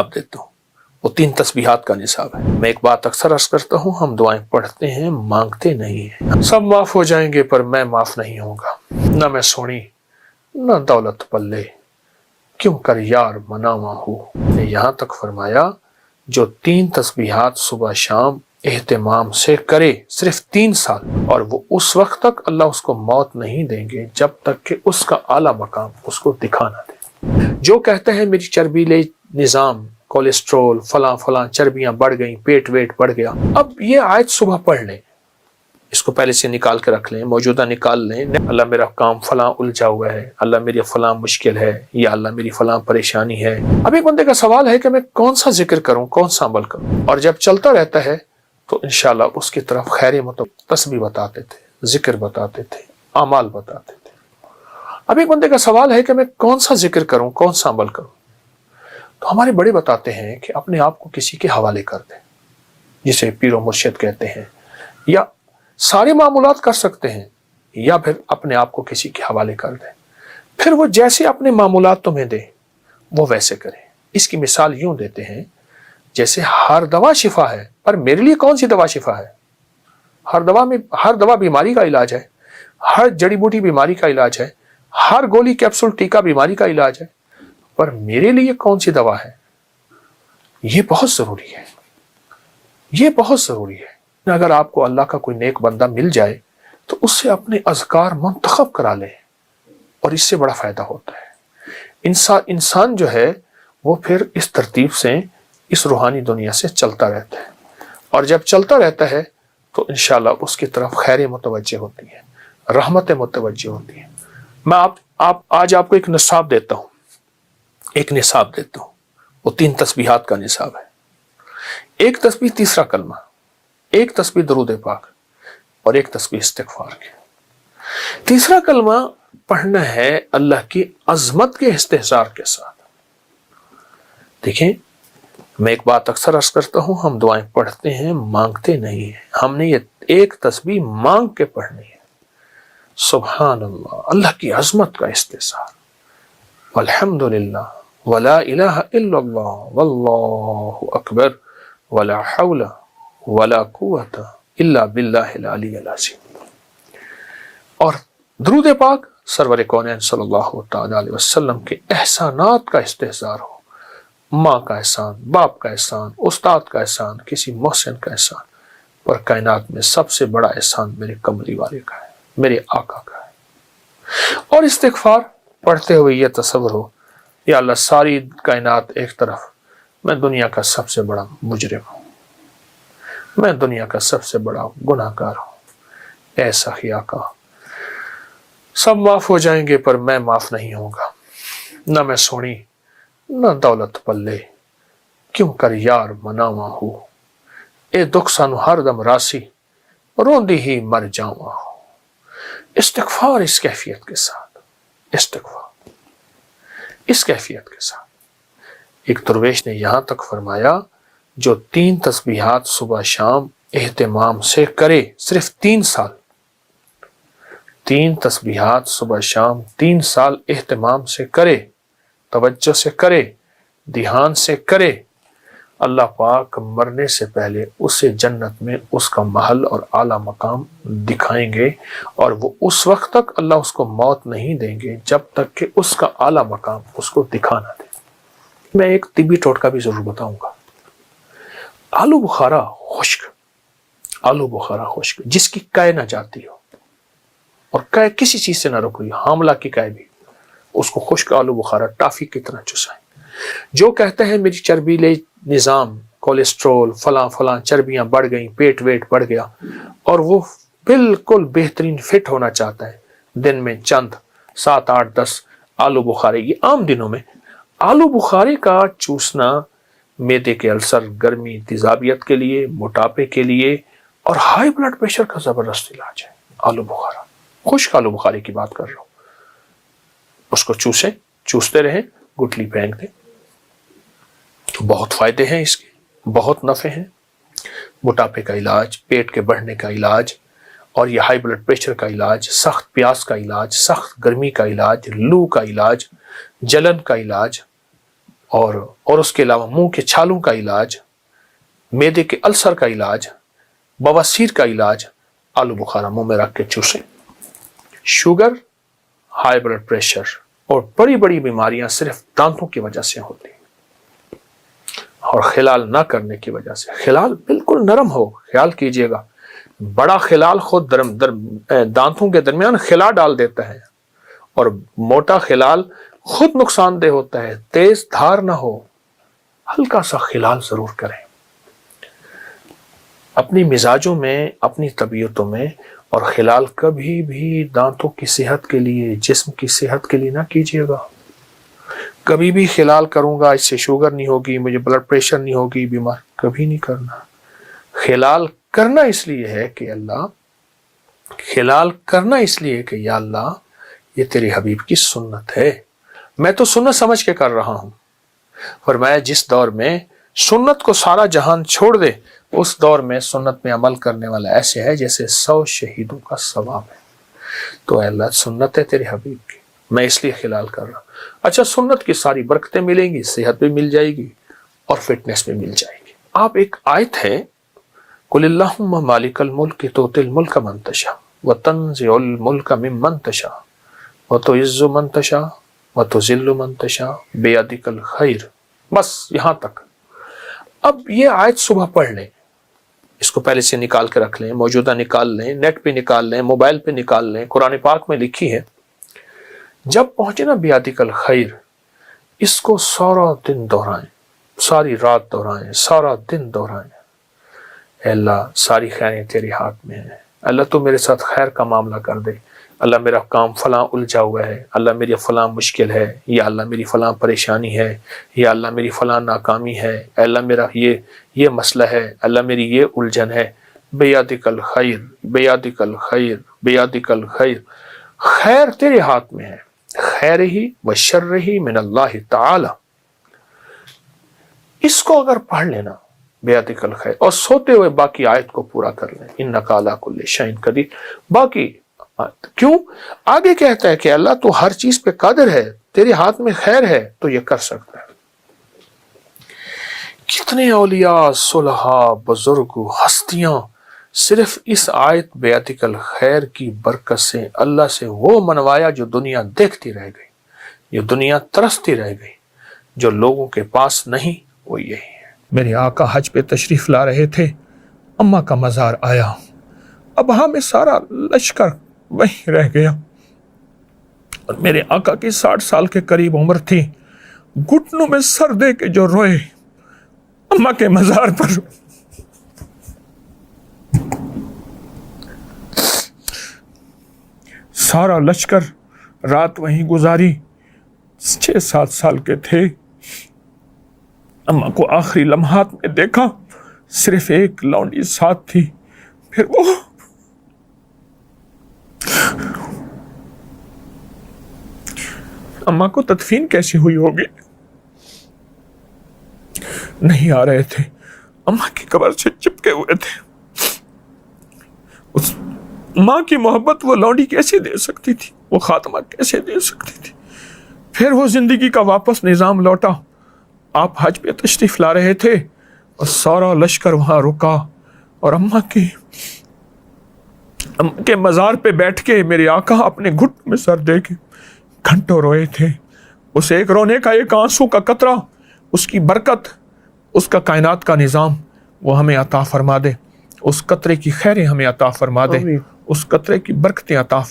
अब देता हूँ, वो 3 तस्बीहात का निसाब है। मैं एक बात अक्सर अर्ज करता हूँ, हम दुआएं पढ़ते हैं, मांगते नहीं हैं। सब माफ हो जाएंगे पर मैं माफ नहीं होऊंगा। न मैं सोनी न दौलत पल्ले, क्यों कर यार मनावा हूँ। यहाँ तक फरमाया जो 3 तस्बीहात सुबह शाम एहतमाम से करे, सिर्फ 3 साल, और वो उस वक्त तक अल्लाह उसको मौत नहीं देंगे जब तक कि उसका आला मकाम उसको दिखा ना दे। जो कहते हैं मेरी चर्बीले निज़ाम, कोलेस्ट्रोल, फलां फलां चर्बियां बढ़ गई, पेट वेट बढ़ गया, अब ये आयत सुबह पढ़ लें, इसको पहले से निकाल के रख लें, मौजूदा निकाल लें। अल्लाह मेरा काम फलां उलझा हुआ है, अल्लाह मेरी फलां मुश्किल है, या अल्लाह मेरी फलां परेशानी है। अब एक बंदे का सवाल है कि मैं कौन सा जिक्र करूं, कौन सा अमल करूं, और जब चलता रहता है तो इंशाल्लाह उसकी तरफ खैर मतलब तस्बीह बताते थे, जिक्र बताते थे, अमाल बताते थे। अब एक बंदे का सवाल है कि मैं कौन सा जिक्र करूं, कौन सा अमल करूं, तो हमारे बड़े बताते हैं कि अपने आप को किसी के हवाले कर दें, जिसे पीरो मुर्शिद कहते हैं, या सारे मामूलात कर सकते हैं, या फिर अपने आप को किसी के हवाले कर दें, फिर वो जैसे अपने मामूलात तुम्हें दे वो वैसे करें। इसकी मिसाल यूं देते हैं जैसे हर दवा शिफा है, पर मेरे लिए कौन सी दवा शिफा है। हर दवा बीमारी का इलाज है, हर जड़ी बूटी बीमारी का इलाज है, हर गोली कैप्सूल टीका बीमारी का इलाज है, पर मेरे लिए कौन सी दवा है, ये बहुत जरूरी है, ये बहुत जरूरी है। अगर आपको अल्लाह का कोई नेक बंदा मिल जाए तो उससे अपने अज़कार मुंतखब करा लें, और इससे बड़ा फायदा होता है। इंसान जो है वो फिर इस तरतीब से इस रूहानी दुनिया से चलता रहता है, और जब चलता रहता है तो इंशाल्लाह उसकी तरफ खैर मुतवज्जे होती है, रहमतें मुतवज्जे होती हैं। मैं आज आपको एक निसाब देता हूँ, वो 3 तस्बीहात का निसाब है। एक तस्बीह तीसरा कलमा, एक तस्बीह दरूद पाक, और एक तस्बीह इस्तिग़फ़ार की। तीसरा कलमा पढ़ना है अल्लाह की अजमत के इस्तिहज़ार के साथ। देखें, मैं एक बात अक्सर अर्ज करता हूँ, हम दुआएं पढ़ते हैं, मांगते नहीं हैं। हमने ये एक तस्बीह मांग के पढ़नी है। सुभान अल्लाह, अल्लाह की अजमत का इस्तिहज़ार, वल्हम्दुलिल्लाह वला इलाहा इल्लल्लाह वल्लाहु अकबर वला हौला वला कुव्वता इल्ला बिल्लाहिल अलिय्यिल अज़ीम। और दुरूद पाक सरवर कौनैन सल्लल्लाहु तआला अलैहि वसल्लम के एहसानात का इस्तिहज़ार हो, माँ का एहसान, बाप का एहसान, उस्ताद का एहसान, किसी मोहसिन का एहसान, पर कायनात में सबसे बड़ा एहसान मेरे कमली वाले का है, मेरे आका का है। और इस्तिग़फ़ार पढ़ते हुए यह तसव्वुर हो, या अल्लाह सारी कायनात एक तरफ, मैं दुनिया का सबसे बड़ा मुजरिम हूँ, मैं दुनिया का सबसे बड़ा गुनाहगार हूँ, ऐसा ही आका सब माफ हो जाएंगे पर मैं माफ नहीं होऊंगा। न मैं सोनी न दौलत पल्ले, क्यों कर यार मनावा हूँ। ए दुख सानू हर दम रासी, रोंदी ही मर जावा हूँ। इस्तिग़फ़ार इस कैफियत के साथ, इस्तिग़फ़ार इस कैफियत के साथ। एक दरवेश ने यहां तक फरमाया जो 3 तस्बीहात सुबह शाम एहतमाम से करे, सिर्फ 3 साल, 3 तस्बीहात सुबह शाम 3 साल एहतमाम से करे, तवज्जो से करे, ध्यान से करे, अल्लाह पाक मरने से पहले उसे जन्नत में उसका महल और आला मकाम दिखाएंगे, और वो उस वक्त तक अल्लाह उसको मौत नहीं देंगे जब तक कि उसका आला मकाम उसको दिखा ना दे। मैं एक तिब्बी टोटका भी जरूर बताऊंगा। आलू बुखारा खुश्क जिसकी कै ना जाती हो, और कै किसी चीज से ना रुक रही, हामला की कै भी, उसको खुश्क आलू बुखारा टाफी की तरह चुसाएं। जो कहते हैं मेरी चर्बीले निज़ाम, कोलेस्ट्रोल, फलां फलां चर्बियां बढ़ गई, पेट वेट बढ़ गया, और वो बिल्कुल बेहतरीन फिट होना चाहता है, दिन में चंद 7, 8, 10 आलू बुखारे, ये आम दिनों में आलू बुखारे का चूसना मैदे के अल्सर, गर्मी, तेजाबियत के लिए, मोटापे के लिए, और हाई ब्लड प्रेशर का जबरदस्त इलाज है आलू बुखारा। खुश्क आलू बुखारे की बात कर रहा हूं। उसको चूसते रहें, गुठली फेंक दें, तो बहुत फायदे हैं इसके, बहुत नफे हैं। मोटापे का इलाज, पेट के बढ़ने का इलाज, और यह हाई ब्लड प्रेशर का इलाज, सख्त प्यास का इलाज, सख्त गर्मी का इलाज, लू का इलाज, जलन का इलाज, اور اس کے علاوہ منہ کے چھالوں کا علاج، معدے کے السر کا علاج، بواسیر کا علاج آلو بخارا منہ میں رکھ کے چوسیں۔ شوگر، ہائی بلڈ پریشر اور بڑی بڑی بیماریاں صرف دانتوں کی وجہ سے ہوتی ہیں، اور خلال نہ کرنے کی وجہ سے۔ خلال بالکل نرم ہو، خیال کیجئے گا، بڑا خلال خود دانتوں کے درمیان خلا ڈال دیتا ہے، اور موٹا خلال خود نقصان دہ ہوتا ہے۔ تیز دھار نہ ہو، ہلکا سا خلال ضرور کریں۔ اپنی مزاجوں میں، اپنی طبیعتوں میں، اور خلال کبھی بھی دانتوں کی صحت کے لیے، جسم کی صحت کے لیے نہ کیجیے گا۔ کبھی بھی خلال کروں گا اس سے شوگر نہیں ہوگی، مجھے بلڈ پریشر نہیں ہوگی، بیمار، کبھی نہیں کرنا۔ خلال کرنا اس لیے ہے کہ یا اللہ یہ تیرے حبیب کی سنت ہے، میں تو سنت سمجھ کے کر رہا ہوں۔ فرمایا جس دور میں سنت کو سارا جہان چھوڑ دے، اس دور میں سنت میں عمل کرنے والا ایسے ہے جیسے 100 شہیدوں کا ثواب ہے۔ تو اے اللہ سنت ہے تیرے حبیب کی، میں اس لیے خلال کر رہا ہوں۔ اچھا، سنت کی ساری برکتیں ملیں گی، صحت بھی مل جائے گی اور فٹنس بھی مل جائے گی۔ آپ ایک آیت ہے، قل اللہم مالک الملک تؤتی الملک من تشاء وتنزع الملک ممن تشاء وتعز من تشاء وتذل من تشاء بیدک الخیر۔ بس یہاں تک۔ اب یہ آیت صبح پڑھ لیں، اس کو پہلے سے نکال کے رکھ لیں، موجودہ نکال لیں، نیٹ پہ نکال لیں، موبائل پہ نکال لیں، قرآن پاک میں لکھی ہے۔ جب پہنچے نا بیدک الخیر، اس کو سارا دن دہرائیں، ساری رات دہرائیں، سارا دن دہرائیں۔ اے اللہ ساری خیریں تیرے ہاتھ میں ہیں، اللہ تو میرے ساتھ خیر کا معاملہ کر دے، اللہ میرا کام فلاں الجھا ہوا ہے، اللہ میری فلاں مشکل ہے، یا اللہ میری فلاں پریشانی ہے، یا اللہ میری فلاں ناکامی ہے، اے اللہ میرا یہ مسئلہ ہے، اللہ میری یہ الجھن ہے۔ بیدک الخیر، بیدک الخیر، بیدک الخیر۔ خیر تیرے ہاتھ میں ہے، خیر ہی و شر ہی من اللہ تعالی۔ اس کو اگر پڑھ لینا بیدک الخیر، اور سوتے ہوئے باقی آیت کو پورا کر لیں، انک علی کل شیء قدیر۔ باقی کیوں آگے کہتا ہے کہ اللہ تو ہر چیز پہ قادر ہے، تیرے ہاتھ میں خیر ہے تو یہ کر سکتا ہے۔ کتنے اولیاء، صلحاء، بزرگ، ہستیاں صرف اس آیت بیدک الخیر کی برکت سے اللہ سے وہ منوایا جو دنیا دیکھتی رہ گئی، جو دنیا ترستی رہ گئی، جو لوگوں کے پاس نہیں، وہ یہی ہے۔ میرے آقا حج پہ تشریف لا رہے تھے، اماں کا مزار آیا، اب ہمیں سارا لشکر وہیں رہ گیا، اور میرے آقا کی 60 سال کے قریب عمر تھی، گھٹنوں میں سر دے کے جو روئے اماں کے مزار پر۔ سارا لشکر رات وہیں گزاری، 6-7 سال کے تھے، اماں کو آخری لمحات میں دیکھا، صرف ایک لونڈی ساتھ تھی، پھر وہ اماں کو تدفین کیسی ہوئی ہوگی، نہیں آ رہے تھے، اماں کی قبر سے چپکے ہوئے تھے۔ اس ماں کی محبت وہ لونڈی کیسے دے سکتی تھی، وہ خاتمہ کیسے دے سکتی تھی؟ پھر وہ زندگی کا واپس نظام لوٹا، آپ حج پہ تشریف لا رہے تھے اور سارا لشکر وہاں رکا، اور اماں کے مزار پہ بیٹھ کے میرے آقا اپنے گھٹ میں سر دے کے گھنٹوں روئے تھے۔ اس ایک رونے کا، ایک آنسو کا قطرہ، اس کی برکت، اس کا کائنات کا نظام وہ ہمیں عطا فرما دے، اس قطرے کی خیریں ہمیں عطا فرما دے، اس قطرے کی برکتیں عطا فرما دے۔